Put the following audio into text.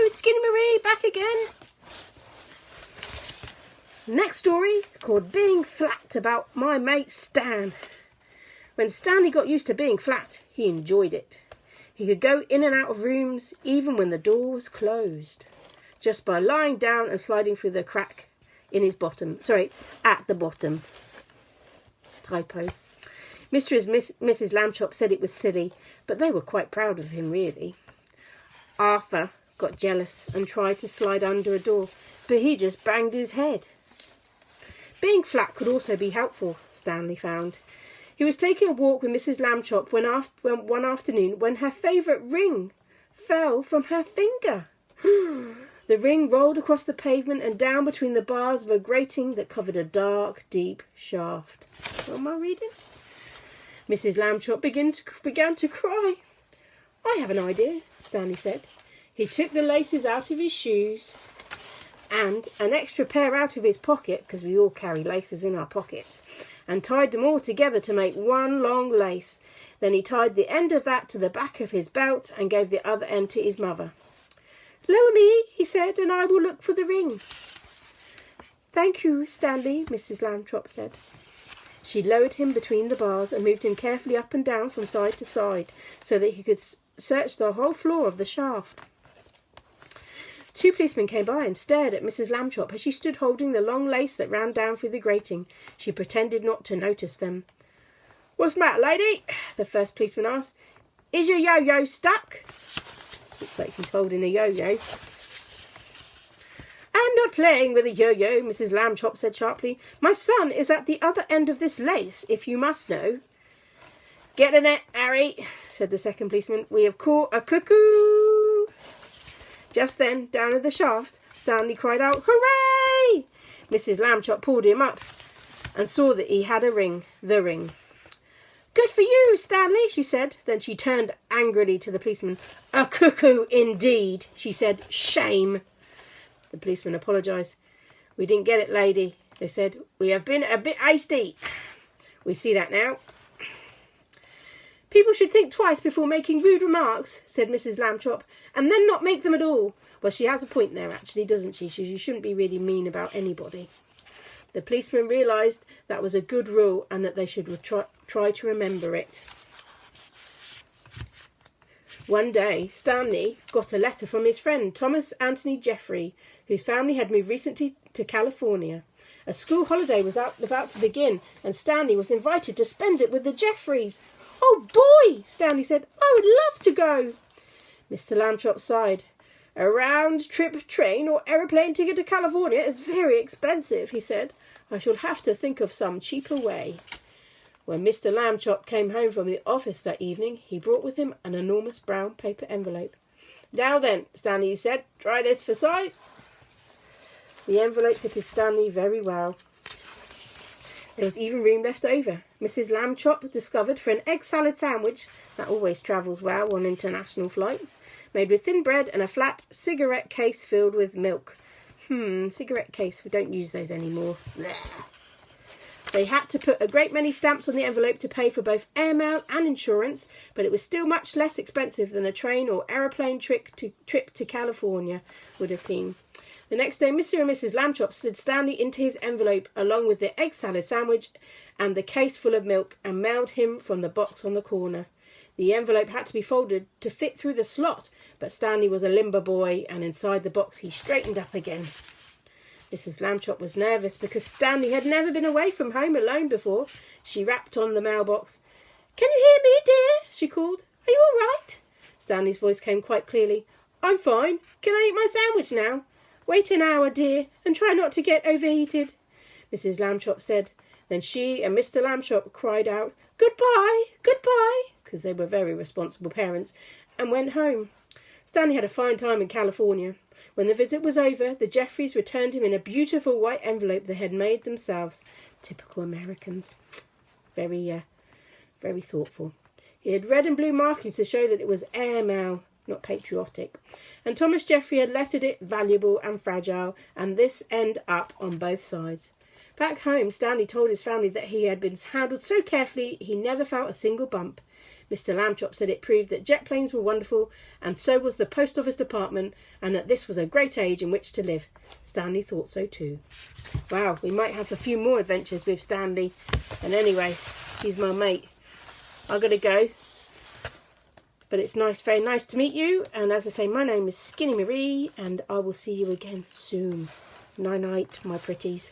Hello, Skinny Marie, back again. Next story, called Being Flat, about my mate Stan. When Stanley got used to being flat, he enjoyed it. He could go in and out of rooms, even when the door was closed, just by lying down and sliding through the crack in his bottom. Sorry, at the bottom. Typo. Mr. and Mrs. Lambchop said it was silly, but they were quite proud of him, really. Arthur got jealous and tried to slide under a door, but he just banged his head. Being flat could also be helpful, Stanley found. He was taking a walk with Mrs. Lambchop one afternoon when her favourite ring fell from her finger. The ring rolled across the pavement and down between the bars of a grating that covered a dark, deep shaft. What am I reading? Mrs. Lambchop began to cry. I have an idea, Stanley said. He took the laces out of his shoes and an extra pair out of his pocket, because we all carry laces in our pockets, and tied them all together to make one long lace. Then he tied the end of that to the back of his belt and gave the other end to his mother. Lower me, he said, and I will look for the ring. Thank you, Stanley, Mrs. Lambchop said. She lowered him between the bars and moved him carefully up and down from side to side so that he could search the whole floor of the shaft. 2 policemen came by and stared at Mrs. Lambchop as she stood holding the long lace that ran down through the grating. She pretended not to notice them. What's the matter, lady? The first policeman asked. Is your yo-yo stuck? Looks like she's holding a yo-yo. I'm not playing with a yo-yo, Mrs. Lambchop said sharply. My son is at the other end of this lace, if you must know. Get in it, Harry, said the second policeman. We have caught a cuckoo. Just then, down at the shaft, Stanley cried out, Hooray! Mrs. Lambchop pulled him up and saw that he had a ring, the ring. Good for you, Stanley, she said. Then she turned angrily to the policeman. A cuckoo, indeed, she said. Shame. The policeman apologised. We didn't get it, lady, they said. We have been a bit hasty. We see that now. People should think twice before making rude remarks, said Mrs. Lambchop, and then not make them at all. Well, she has a point there, actually, doesn't she? You shouldn't be really mean about anybody. The policeman realised that was a good rule and that they should try to remember it. One day, Stanley got a letter from his friend, Thomas Anthony Jeffrey, whose family had moved recently to California. A school holiday was about to begin, and Stanley was invited to spend it with the Jeffreys. Oh, boy, Stanley said, I would love to go. Mr. Lambchop sighed. A round-trip train or aeroplane ticket to California is very expensive, he said. I shall have to think of some cheaper way. When Mr. Lambchop came home from the office that evening, he brought with him an enormous brown paper envelope. Now then, Stanley said, try this for size. The envelope fitted Stanley very well. There was even room left over. Mrs. Lambchop discovered for an egg salad sandwich, that always travels well on international flights, made with thin bread and a flat cigarette case filled with milk. Cigarette case, we don't use those anymore. Blech. They had to put a great many stamps on the envelope to pay for both airmail and insurance, but it was still much less expensive than a train or aeroplane trip to California would have been. The next day, Mr. and Mrs. Lambchop slid Stanley into his envelope along with the egg salad sandwich and the case full of milk and mailed him from the box on the corner. The envelope had to be folded to fit through the slot, but Stanley was a limber boy, and inside the box he straightened up again. Mrs. Lambchop was nervous because Stanley had never been away from home alone before. She rapped on the mailbox. Can you hear me, dear? She called. Are you all right? Stanley's voice came quite clearly. I'm fine. Can I eat my sandwich now? Wait an hour, dear, and try not to get overheated, Mrs. Lambchop said. Then she and Mr. Lambchop cried out, Goodbye, goodbye, because they were very responsible parents, and went home. Stanley had a fine time in California. When the visit was over, the Jeffreys returned him in a beautiful white envelope they had made themselves. Typical Americans. Very thoughtful. He had red and blue markings to show that it was airmail, not patriotic. And Thomas Jeffrey had lettered it valuable and fragile, and this end up on both sides. Back home, Stanley told his family that he had been handled so carefully he never felt a single bump. Mr. Lambchop said it proved that jet planes were wonderful, and so was the post office department, and that this was a great age in which to live. Stanley thought so too. Wow, we might have a few more adventures with Stanley. And anyway, he's my mate. I've got to go. But it's nice, very nice to meet you. And as I say, my name is Skinny Marie, and I will see you again soon. Night night, my pretties.